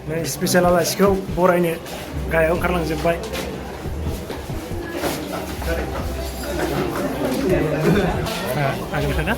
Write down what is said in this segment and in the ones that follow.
Special आलासिखौ बरायनो गाहायाव ओंखारलांजोब्बाय आगोलखौ ना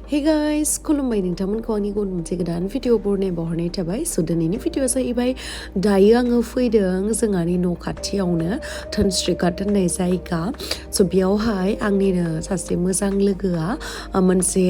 Hey guys, Khulumbai nोंथांमोनखौ आंनि गुबुन मोनसे गोदान भिडिअ बरनाय बावहरनाय थाबाय स' दिनैनि भिडिअआ जाहैबाय दायो आङो फैदों जोंहानि न' खाथियावनो धनस्रिघाट होननाय जायगा स' बेयावहाय आंनिनो सासे मोजां लोगोआ मोनसे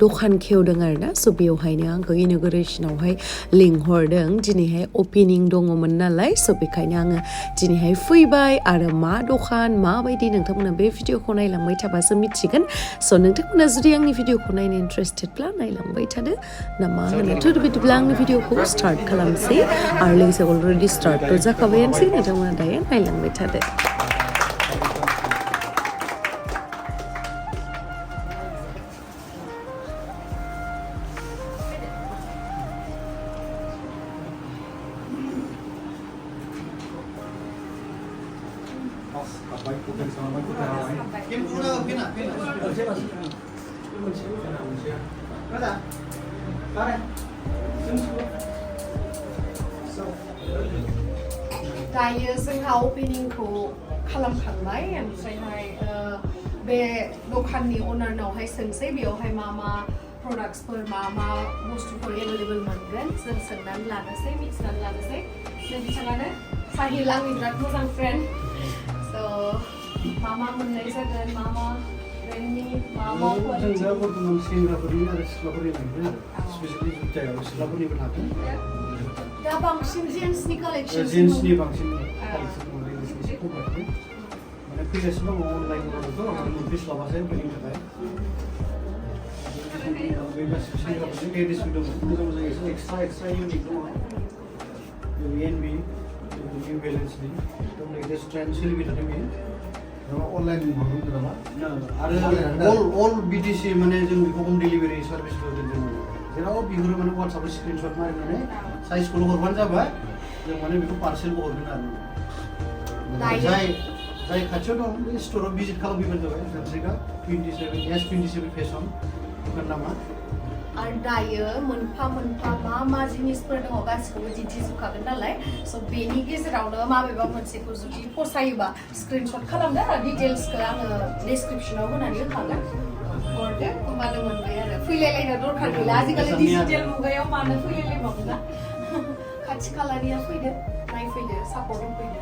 दखान खेवदों आरोना स' बेयावहायनो आंखौ इन'गुरेसनावहाय लिंहरदों दिनैहाय अपेनिं दङमोन नालाय स' बेखायनो आङो दिनैहाय फैबाय आरो मा दखान माबायदि नोंथांमोना बे भिडिअखौ नायलांबाय थाबासो मिथिगोन स' नोंथांमोना जुदि आंनि भिडिअखौ नायनो इन्ट्रेस्टेडब्ला नायलांबाय थादो ना मा होनो थ' बिदिब्ला आंनि भिडिअखौ स्टार्ट खालामसै आरो लोगोसे अलरेडि स्टार्टथ' जाखाबायानोसै नोंथांमोना दायो नायलांबाय थादो दायो जोंहा अपेनिंखौ खालामखांबाय ओमफ्रायहाय बे दखाननि अनारनावहाय सोंसै बेयावहाय मा मा प्रडाक्ट्सफोर मा बुस्थुफोर एभेलेबल मोनगोन जों सोंनानै लानोसै मिथिनानै लानोसै बिथाङानो साहिल आंनि बिराद मोजां फ्रेन्ड स' मा मोननाय जागोन मा ब्रेन्डनि मा क्वालिटि जों बर्थमान सेंग्राफोरनि आरो सिख्लाफोरनि मोनगोन स्पेसियेलि जुथायाव सिख्लाफोरनिबो थागोन दा बांसिन जेन्ट्सनि कालेक्सन जेन्ट्सनि बांसिन कालेक्सन मोननाय एसे खमायदों माने फैगासिनो दङ अनलाइन अर्डारथ' मोनफैस्लाबासै फैनो थाखाय बे गासिबो सेंग्राफोरनि लेडिसबो दङ मोजां मोजां एसे एक्सट्रा इउनिक दङ एनबि निउ बेलेन्सनि एकदम लेटेस्ट ट्रेन्ड सोलिबाय थादों बेयो अनलाइन हरदों नामा आरो अल बिटिसि माने जों बेखौ हम डिलिभारि सार्भिसबो जों जेराव बिहरो माने वाट्सएपआव स्क्रिनशट मारिनानै साइजखौल' हरबानो जाबाय जों माने बेखौ पार्सेलबो हरगोन आरो जाय खाथियाव दं बे स्ट'राव भिजिट खालामफैबानो जाबाय धनस्रिघाट 27 AS27 फेशन दखान नामा आरो दायो मोनफा मा जिनिसफोर दङ गासिखौबो दिन्थिजोबखागोन नालाय स' बेनि गेजेरावनो माबेबा मोनसेखौ जुदि फसायोबा स्क्रिनशट खालामदो आरो डिटेल्सखौ आङो डिसक्रिपसनाव होनानै होखागोन हरदो होमबानो मोनबाय आरो फैलायलायनो दरखार गैला आजिखालि डिजिटेल मुगायाव मानो फैलायलायबावो ना खाथि खालानिया फैदो नायफैदो सापर्ट होफैदो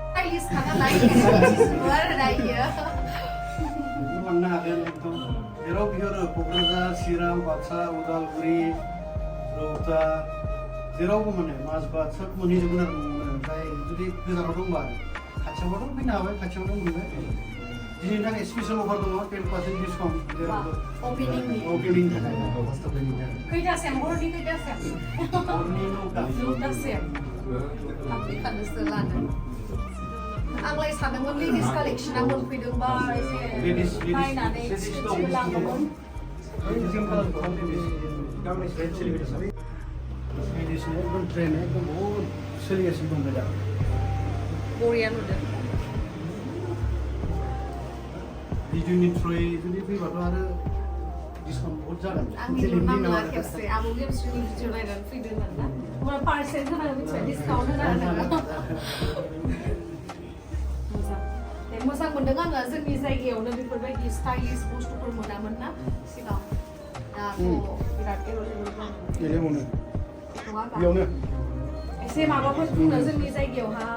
स्टाइलिसखा नालाय आरो दायो लांनो हागोन एकदम जेराव बिहरो क'क्राझार चिरां बाक्सा उदालगुरि रौता जेरावबो माने माजबाद सोब मोनहैजोबगोन आरो ओमफ्राय जुदि गोजानाव दंबा खाथियावबाथ' फैनो हाबाय खाथियावनो मोनबाय दिनैनि थाखाय स्पेसियेल अफार दङ 10% डिसकाउन्ट जेरावबो अपेनिंनि थाखाय खैथासिम हरनि खैथासिम हरनि 9थासिम थांफैखानोसो लानो आंलाय सानदोंमोन लेडिस कालेक्शना मोनफैदोंबा एसे नायनानै स्क्रिनशट लांगौमोन एकदम ट्रेन एकदम बहुत सोलिगासिनो दं दा बरिया नुदों भिडिअनि थ्रुयै जुदि फैबाथ' आरो डिसकाउन्ट बहुत जागोन आंनि नांला खेबसे आबो गेमस्ट्रिनि भिडिअ नायनानै फैदों आरोना ओमफ्राय पार्सेन्ट होनानै मिथिबाय डिसकाउन्ट होनानै मोजां मोनदों आङो जोंनि जायगायावनो बेफोरबायदि स्टाइलिश बुस्थुफोर मोनामोन ना सिगां दाथ' बिराद एभेलेबल बेयावनो एसे माबाफोर बुंनो जोंनि जायगायावहा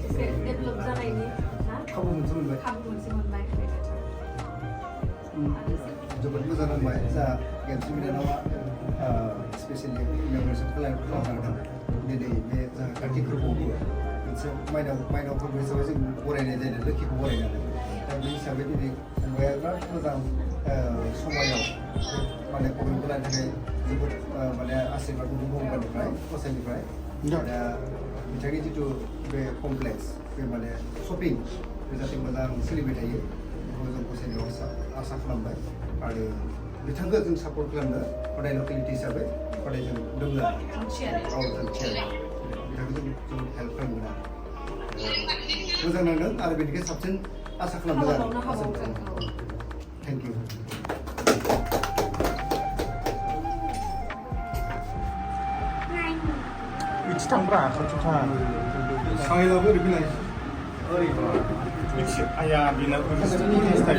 एसे डेभेलप जानायनि ना खाबु मोनसे मोनबाय जोबोद मोजां नांबाय जा गेमस्रि बिनानावा स्पेसियेलि इन'ग्रेसन खालामदों दिनै बे जोंहा कार्तिक फोरबोआवबो मोनसे माइनाव फोरबो हिसाबै जों बरायनाय जायो लोखिखौ बरायनानै दा बे हिसाबै दिनै फंबाया बिराद मोजां समायाव माने प्रग्रामखौ लानो थाखाय जोबोद माने आशीर्बाद मोनदों भगबाननिफ्राय गसाइनिफ्राय दा बिथांनि जिथु बे कमप्लेक्स बे माने शपिं बे जाहाथे मोजां सोलिबाय थायो बेखौ जों गसाइनियाव आसा खालामबाय आरो बिथांखौ जों सापर्ट खालामनो हदाय लकेलिटि हिसाबै हदाय जों दोङो बिथांखौ जों जोबोद हेल्प खालामगोन मोजां नांदों आरो बेनिखाय साबसिन आसा खालामदों आरो thank you 위치 탐브라 저쪽하 상해라고 이렇게 나있어 위치 아야 미나 스타일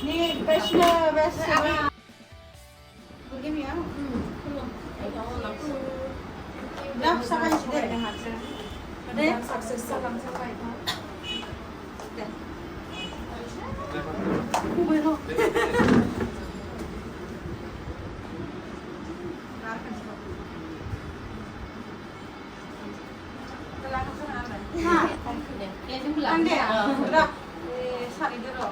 Ni bachelor bachelor. Begini ya. Dah sampai sini dah hasil. Ada sukses salam sampai. Dah. Kubeho. Telah kesana apa? Ha. Ini bulan. Ande ya. Dah. Sari dulu.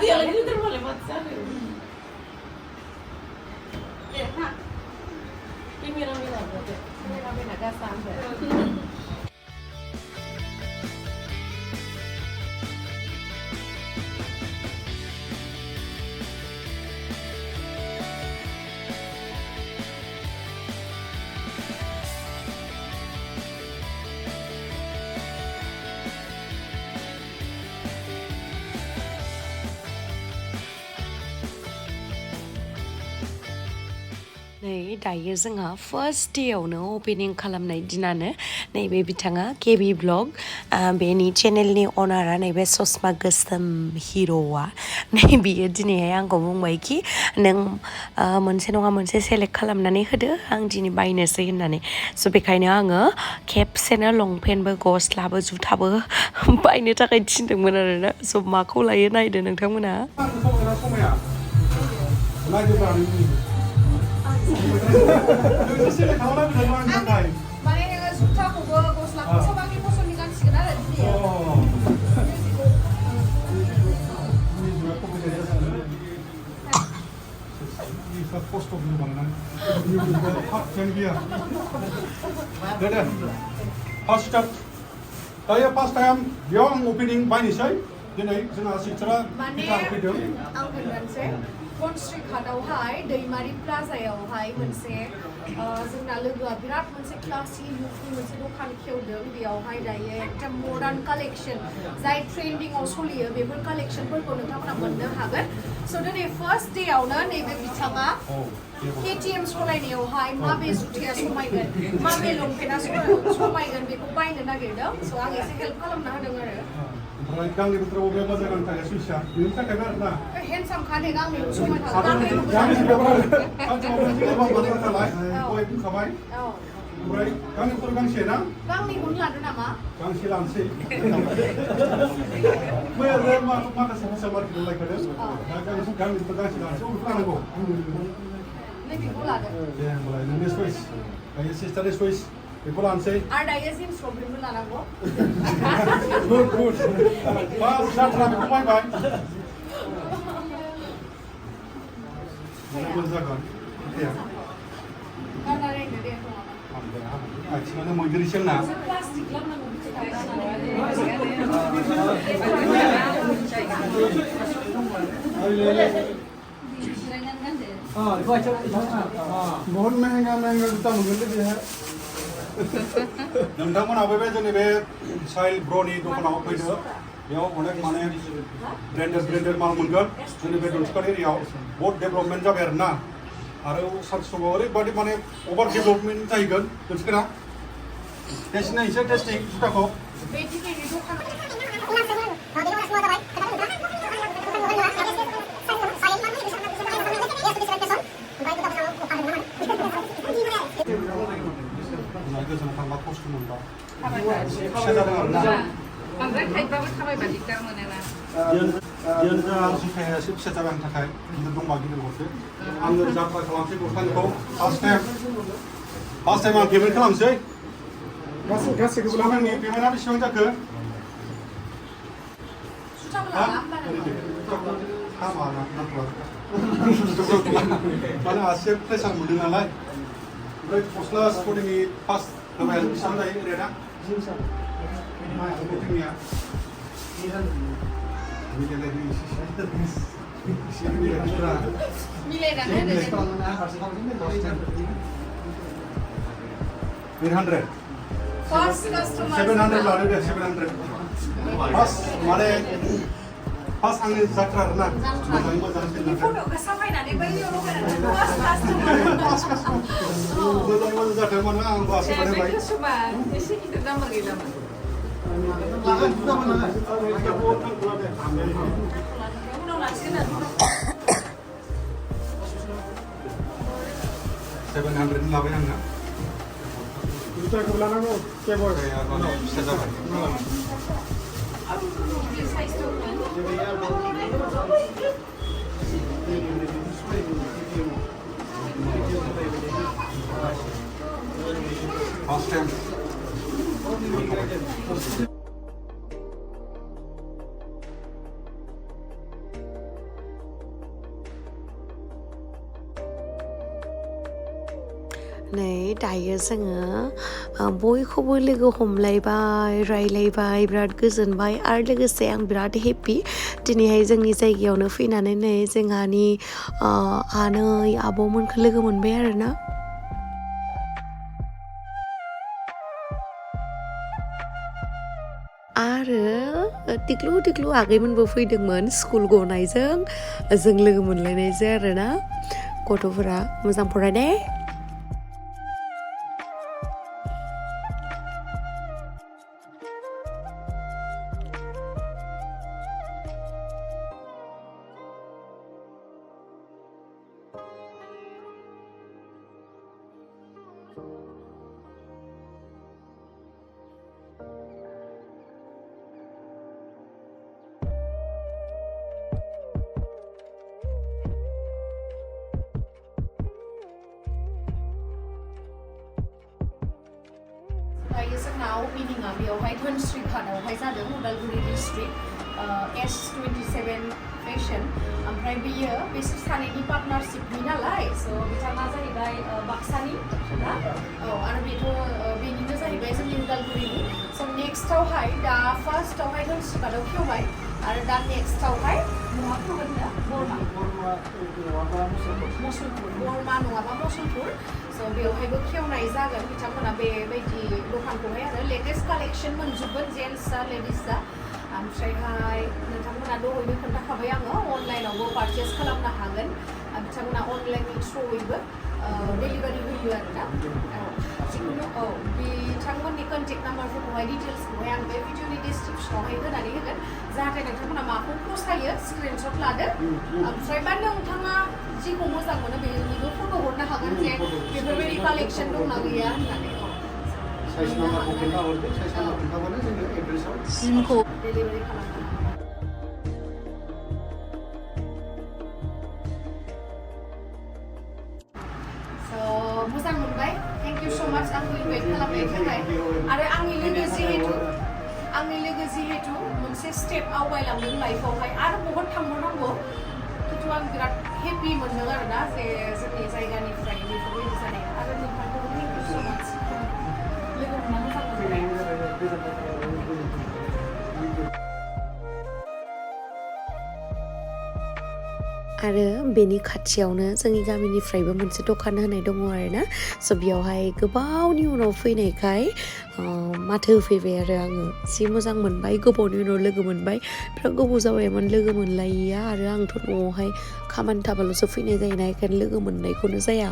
Dia lagi terboleh macam ni. Ini mira berarti. Mira gasan. नै दायो जोंहा first डेआवनो opening खालामनाय दिनानो नैबे बिथाङा KB blog बेनि चेनेलनि अनारा नैबे ससमा गोसोम हिर'आ नै बियो दिनैहाय आंखौ बुंबाय कि नों मोनसे नङा मोनसे सेलेक्ट खालामनानै होदो आं दिनै बायनोसै होननानै स' बेखायनो आङो खेबसेनो लंपेन्टबो गस्लाबो जुथाबो बायनो थाखाय थिनदोंमोन आरोना स' माखौ लायो नायदो नोंथांमोना Mana yang suka aku gosla aku sama ni poson ni kan sekedar ada dia. 포스터 보는 거는 이거 전기야. 네네. 시작. 다이어 파스트 타임 영 오프닝 바이니셔. दिनै जोंहा सिथ्रा Mana गिटार फैदों ang kailan sih? धनस्रिघाटआवहाय दैमारि प्लाजायावहाय मोनसे जोंना लोगोआ बिराद मोनसे क्लासि लुकनि मोनसे दखान खेवदों बेयावहाय दायो एकदम मडार्न कालेक्शन जाय ट्रेन्डिंआव सोलियो बेफोर कालेक्शनफोरखौ नोंथांमोना मोननो हागोन स' दिनै फार्स्ट डेआवनो नैबे बिथाङा KTM सालायनायावहाय माबे जुथाया समायगोन माबे लंपेन्टआ समायगोन बेखौ बायनो नागिरदों स' आं एसे हेल्प खालामना होदों आरो ओमफ्राय गांनि बोथोराव बबे मोजां गाननो थाखाय सुइसा बेनि थाखायनो आरोना हेन्डसाम खाने गांनैबो समायखागोन गांनि बुंखाबाय ओमफ्राय गांनि बोथोराव गांसे ना गांनैखौनो लादो नामा गांसे लानोसै मैया माखासे फैसा मार्केटआव लायखादों दा गांनि बोथोराव गांसे लानोसै अबेखौ लानांगौ नैबेखौ लादो दे होमबालाय नोंनि चइस दायो सिस्टारनि चइस बेखौ लानोसै आरो दायो जिन्स लंपेन्टबो लानांगौ गुड गुड फार्स्ट जात्रा बेखौ बायबाय मोजां जागोन गाननानै दे आथिङानो मैदेरसो ना प्लास्टिक लांनांगौ बहुत महंगा महंगा जूता मोनगोन बेहाय नोंथांमोनाबो बे जोंनि बे साइल ब्र'नि दखानाव फैदो बेयाव अनेक माने ब्रेन्डेड माल मोनगोन जोंनि बे धनस्रिघाट एरियायाव बहुत डेभेलपमेन्ट जाबाय आरो ना आरो सानसे समाव ओरैबायदि माने अभार डेभेलपमेन्ट जाहैगोन धनस्रिघाटआ टेस्ट नायनोसै टेस्टिं जुथाखौ बे दिनैनि दखान गोजानाव थांबा खस्थ' मोनबा फिसा जादों आरो ना बांद्राय थाइबाबो थाबायबा दिगदार मोनोना जुथाया एसे फिसा जाबाय आंनि थाखाय गिदिर दंबा गिदिर हरसै आङो जात्रा खालामसै गस्लानिखौ फार्स्ट टाइम आं पेमेन्ट खालामसै गासैखौबो आंनि पेमेन्टआ बेसेबां जाखो माने आसिया प्रेसार मोनदों नालाय ओमफ्राय गस्ला स्पर्टिंनि फार्स्ट होबाय बेसेबां जायो रेटआ स्पर्टिंनिया मिलायनानै 800 फार्स्ट कास्टमार 700 लादो दे 700 फार्स्ट माने फार्स्ट आंनि जात्रा आरोना मोजाङै मोजां फट'खौ साफायनानै बैयाव लगायनानै फार्स्ट कास्टमार मोजाङै मोजां जाथों मानो आं बासो बानायबाय सुबा एसे गिदिर नाम्बार गैलामोन उनाव लासिगोन आरो 700 लाबाय आंना जुथाखौ लानांगौ केबय फिसा जाबाय साइज दंमोन First time. नै दायो जोङो बयखौबो लोगो हमलायबाय रायलायबाय बिराद गोजोनबाय आरो लोगोसे आं बिराद हेपि दिनैहाय जोंनि जायगायावनो फैनानै नै जोंहानि आनै आब'मोनखौ लोगो मोनबाय आरोना आरो टिक्लु आगैमोनबो फैदोंमोन स्कुल गनायजों जों लोगो मोनलायनायजों आरोना गथ'फोरा मोजां फरायदे दायो जोंनाव मिटिंआ बेयावहाय धनस्रिघाटआवहाय जादों उदालगुरि डिस्ट्रिक्ट AS27 Fashion ओमफ्राय बेयो बिसोर सानैनि पार्टनारशिपनि नालाय स' बिथाङा जाहैबाय बाक्सानि ना औ आरो बेनिनो जाहैबाय जोंनि उदालगुरिनि स' नेक्स्टआवहाय दा फार्स्टआवहाय धनस्रिघाटआव खेवबाय आरो दा नेक्स्टआवहाय मा फोगोन दा बरमा नङाबा मुसलपुर स' बेवहायबो खेवनाय जागोन बिथांमोना बेबायदि दखानखौहाय आरो लेटेस्ट कालेक्सन मोनजोबगोन जेन्टस जा लेडिस जा ओमफ्रायहाय नोंथांमोना दहायनो खोन्थाखाबाय आङो अनलाइनावबो पारचेस खालामनो हागोन बिथांमोना अनलाइननि थ्रुयैबो डेलिभारि होयो आरोना जिखुनु बिथांमोननि कन्टेक्ट नाम्बारफोरखौहाय डिटेल्सखौहाय आं बे भिडिअनि डिसक्रिपसनावहाय होनानै होगोन जाहाथे नोंथांमोना माखौ फसायो स्क्रिनशट लादो ओमफ्राय बा नोंथाङा जिखौ मोजां मोनो बेनिबो फट' हरनो हागोन जे बेफोरबायदि कालेक्सन दंना गैया होननानै साइज नाम्बारखौ खोन्थाहरदो साइज नाम्बार खोन्थाबानो जोङो एड्रेसाव सिमखौ डेलिभारि खालामनो हागोन मोजां मोनबाय थेंक इउ स' माच आंखौ इनभाइट खालामनायनि थाखाय आरो आंनि लोगो जिहेतु मोनसे स्टेप आवगायलांदों लाइफआवहाय आरो बहुद थांबावनांगौ खिन्थु आं बिराद हेपि मोनदों आरोना जे जोंनि जायगानिफ्राय बेफोरबायदि जानाया आरो नोंथांखौबो थेंक इउ स' माच लोगो मोनना मोजां मोनबाय आरो बेनि खाथियावनो जोंनि गामिनिफ्रायबो मोनसे दखान होनाय दङ आरोना स' बेयावहाय गोबावनि उनाव फैनायखाय माथो होफैबाय आरो आङो जि मोजां मोनबाय गोबावनि उनाव लोगो मोनबाय बिराद गोबाव जाबायमोन लोगो मोनलायिया आरो आंथ' न'आवहाय खामानि थाबाल'सो फैनाय जायोना बेखायनो लोगो मोननायखौनो जाया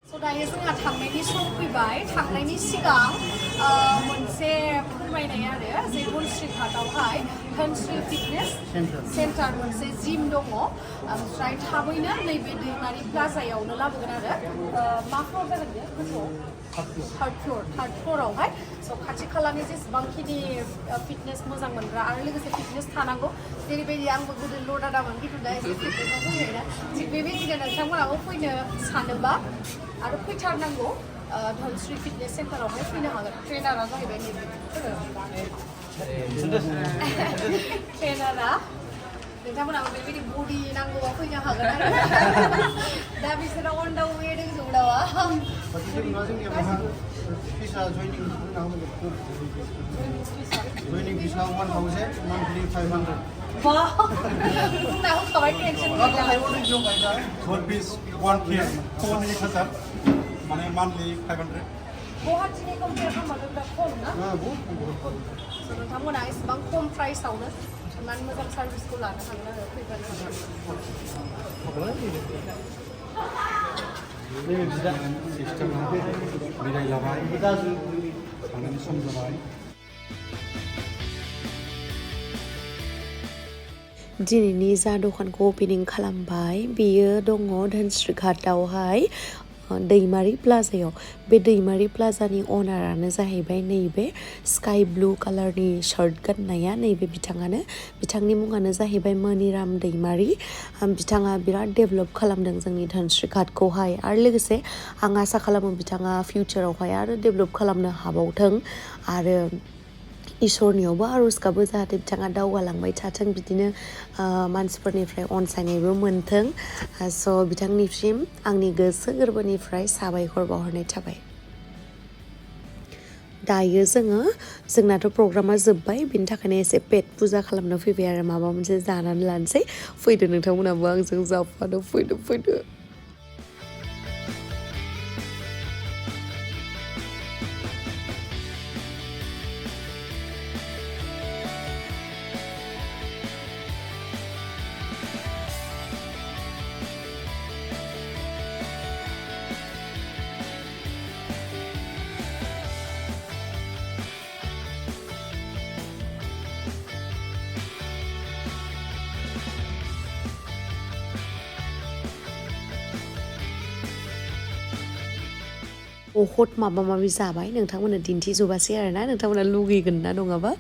स' दायो जोंहा थांनायनि सम फैबाय थांनायनि सिगां मोनसे फोरमायनाय आरो जे धनस्रिघाटआवहाय धनस्रि फिटनेस सेन्टार मोनसे जिम दङ ओमफ्राय थाबैनो नैबे दैमारि प्लाजायावनो लाबोगोन आरो मा फ्ल'र जागोन बेयो गोजौआव थार्ड फ्ल'रावहाय स' खाथि खालानि जेसेबांखिनि फिटनेस मोजां मोनग्रा आरो लोगोसे फिटनेस थानांगौ जेरैबायदि आंबो गोदो ल' दामोन खिन्थु दा एसे फिटनेसआव फैबायना थिग बेबायदिनो नोंथांमोनाबो फैनो सानोबा आरो फैथारनांगौ धनस्रि फिटनेस सेन्टारावहाय फैनो हागोन ट्रेनारा जाहैबाय नैबे ट्रेनारा नोंथांमोनाबो बेबायदि बडि नांगौबा फैनो हागोन आरो दा बिसोरा अन दा वे दंजोबो नामा जयनिं फिसा 1000 मान्थलि 500 बुंना होखाबाय टेनसन गैला One piece, 1K, 1000 माने monthly 500 गुवाहाटीनि कम्पेयार खालामबाथ' बिराद खम ना नोंथांमोना एसेबां खम प्राइसआवनो इमान मोजां सार्भिसखौ लानो हागोन आरो फैबानो सिस्टेमा बिदाय लाबाय थांनायनि सम जाबाय दिनैनि जा दखानखौ अपेनिं खालामबाय बेयो दङ धनस्रिघाटआवहाय दैमारि प्लाजायाव बे दैमारि प्लाजानि अनारानो जाहैबाय नैबे स्काई ब्लु कालारनि शार्ट गाननाया नैबे बिथाङानो बिथांनि मुङानो जाहैबाय मनिराम दैमारि बिथाङा बिराद डेभेलप खालामदों जोंनि धनस्रिघाटखौहाय आरो लोगोसे आं आसा खालामो बिथाङा फिउचारावहाय आरो डेभेलप खालामनो हाबावथों आरो इसोरनियावबो आर'ज गाबो जाहाथे बिथाङा दावगालांबाय थाथों बिदिनो मानसिफोरनिफ्राय अनसायनायबो मोनथों स' बिथांनिसिम आंनि गोसो गोरबोनिफ्राय साबायखर बावहरनाय थाबाय दायो जोंनाथ' प्रग्रामा जोब्बाय बिनि थाखायनो एसे पेट फुजा खालामनो फैबाय आरो माबा मोनसे जानानै लानोसै फैदो नोंथांमोनाबो आंजों जाफानो फैदो बहुत माबा माबि जाबाय नोंथांमोननो दिन्थिजोबासै आरोना नोंथांमोना लुगैगोन ना नङाबा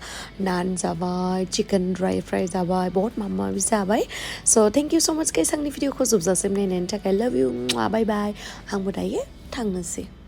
नान जाबाय चिकेन ड्राई फ्राई जाबाय बहुत माबा माबि जाबाय स' थेंक इउ स' माच गाइस आंनि भिडिअखौ जोबजासिम नायनायनि थाखाय लाभ इउ बाय बाय आंबो दायो थांनोसै